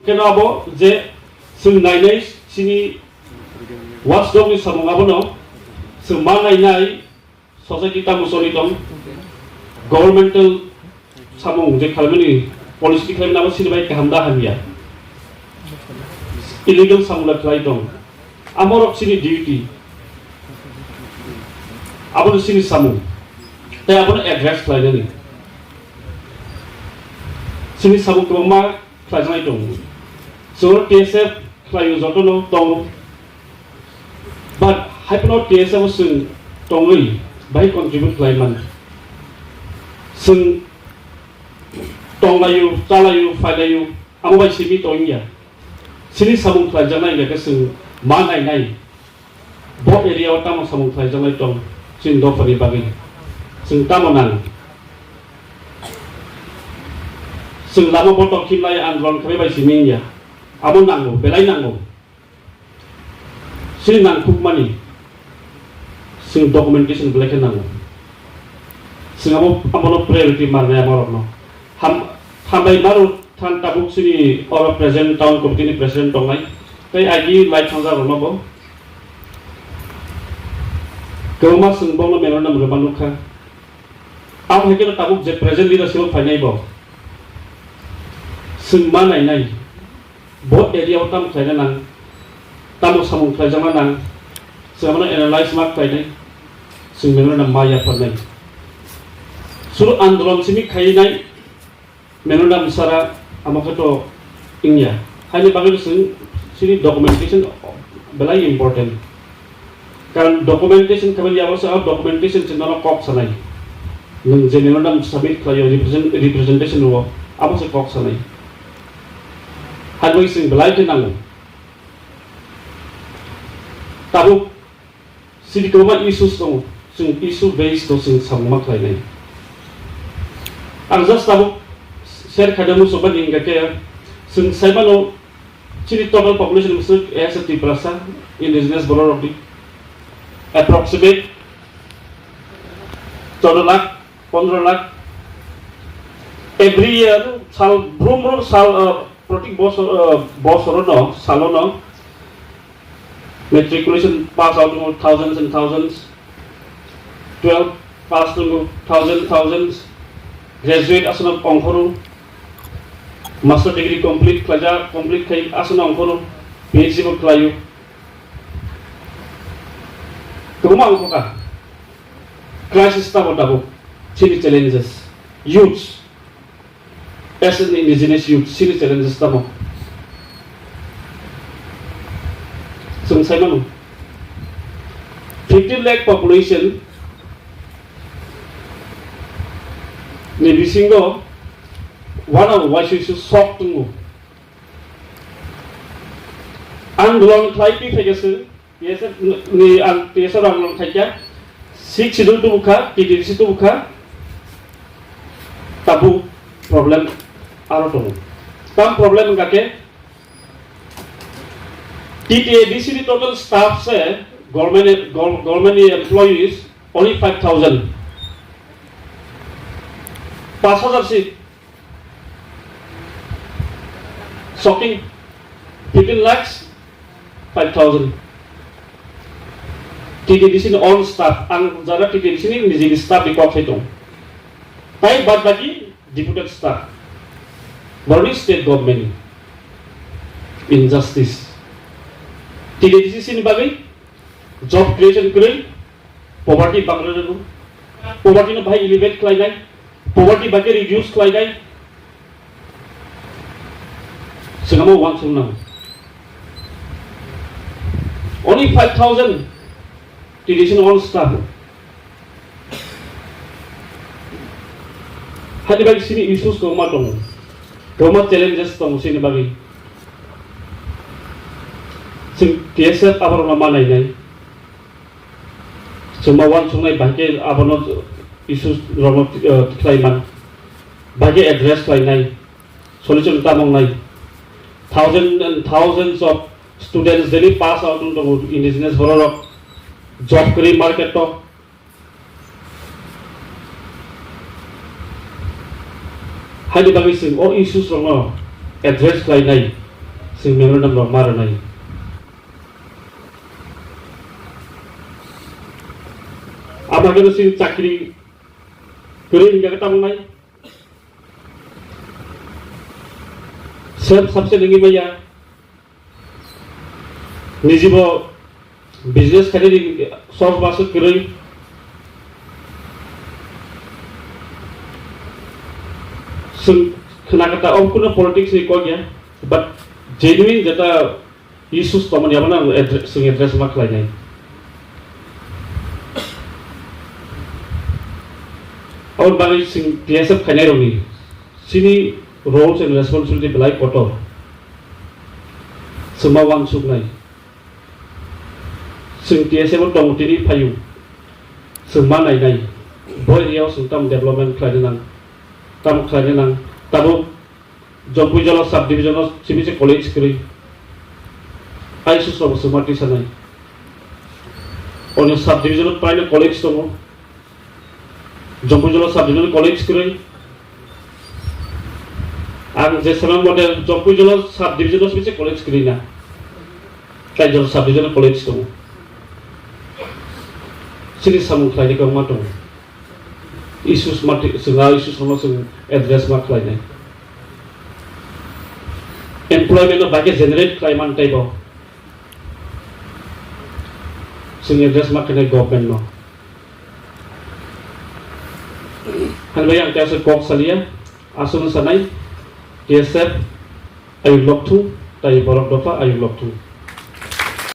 kenabo je sing nainai sini watchdog ni samung abono sing ma nainai society tamu sori dong governmental samung je khalmani policy khalmani abo sini bai kahamda hamia illegal samula khlai dong amorok sini duty abono sini samung tai abono address khlai ni sini samung ko ma khlai nai dong so TSF khlai jotono tong but hypno TSF sing tongui bai contribute khlai man sing tonglayu talayu failayu amobai simi tongya sini samung khlai janai ga sing ma nai nai bo area tamo samung khlai janai tong sing do pani bagi sing tamonang sing lama botol kimlai andron khabe bai simi ya amon nango belai nango sing Nangkuk mani sing documentation belai nango sing amono priority marne amorok no hambai maru than tabuk sini or present town committee president tongai tai agi lai thangja rono bo goma sing bongno meno nam romanukha am hekena tabuk je present leadership phainai bo sing ma nai nai bo area otam khaina nang tamu samung khaijama nang samana analyze mak khainai sing meno nam maya phanai suru andolon sini khainai menunda misara amakato ingya hanya bagai sini documentation belai important kan documentation kembali awal soal documentation cendana kok sanai nung menunda submit klayo representation wo apa se kok sanai hanya sing belai kenang tahu sini koma isu sing isu based to sing sama klai ang just tahu share kadamu sobat hingga ke sing saibano chini total population musuk as a Twipra indigenous border of the approximate 14 lakh 15 lakh every year sal brum sal protik bosoro no salono matriculation pass out to thousands and thousands 12 pass to thousands graduate asana pongkhoru master degree complete khai asana onkono PhD bo klayu kuma onkoka crisis ta bodabu chini challenges youth as an indigenous youth chini challenges ta mo sungsai manu 15 lakh population ni bisingo one of what you should talk to andolon khlaipi phegese yes ni an TSF andolon khaikya sik sidul tu bukha TDC tu bukha tabu problem aro to tam problem gake TDC total staff se government employees only 5,000 5,000 seat shocking 15 lakhs 5,000 TDC ni all staff ang jara TDC ni niji staff di kok itu tai bad bagi deputed staff Borni state government injustice TDC sini bagai job creation kuri poverty bangladesh poverty no bhai elevate klai nai poverty bagi reduce klai nai Singamo one soon now. Only 5,000 traditional all staff. Hadi bagi sini issues ko matong. Koma challenges tong sini bagi. Sing TSF abar nama nai nai. Cuma one sungai bagi abono issues romo klaiman. Bagi address klai nai. Solution tamong nai. Thousands and thousands of students daily pass out into indigenous border job career market to hadi bagi sing all issues from address klai nai जों मेमोरेन्डाम रक मारनाय आमागेनो जों चाकरी गोरै हिंगा तामनाय सबसे नोंनि मैया निजिबो business खाली सॉफ्ट बासो गोरै जों खोनाकता कुनो पॉलिटिक्स नि को गया बट जेन्युइन जेटा इश्यूज तमन याबना जों एड्रेस मा खालायनाय और बागै जों TSF खायनाय रंनि सिनि roles and responsibility belai kotor semua wang sugnai जों TSF dong tini payu semua nainai boy riau जों tam development खालायनो नां tam खालायनो नां ताबो जम्पुजला सब डिवीजन सिमिसे कॉलेज करी आइसु सब समाति सनाय और सब डिवीजन प्राइवेट कॉलेज दङ जम्पुजला सब डिवीजन कॉलेज करी आं जेसेबां मडेल जम्पुजला सब डिवीजन सिमिसे कॉलेज करी ना काइजल सब डिवीजन कॉलेज दङ सिरि सामु खालायनो मा दङ इश्यूज माति जोंहा इश्यूज दङ जों एड्रेस मा खालायनाय employment बाकी generate खालायमान टाइपआव जों एड्रेस मा खालायनाय गभर्नमेन्ट न हानबाय आं त्यासो कक सालिया आसुन सानाय TSF आयु लक्थु ताइ बरक दफा आयु लक्थु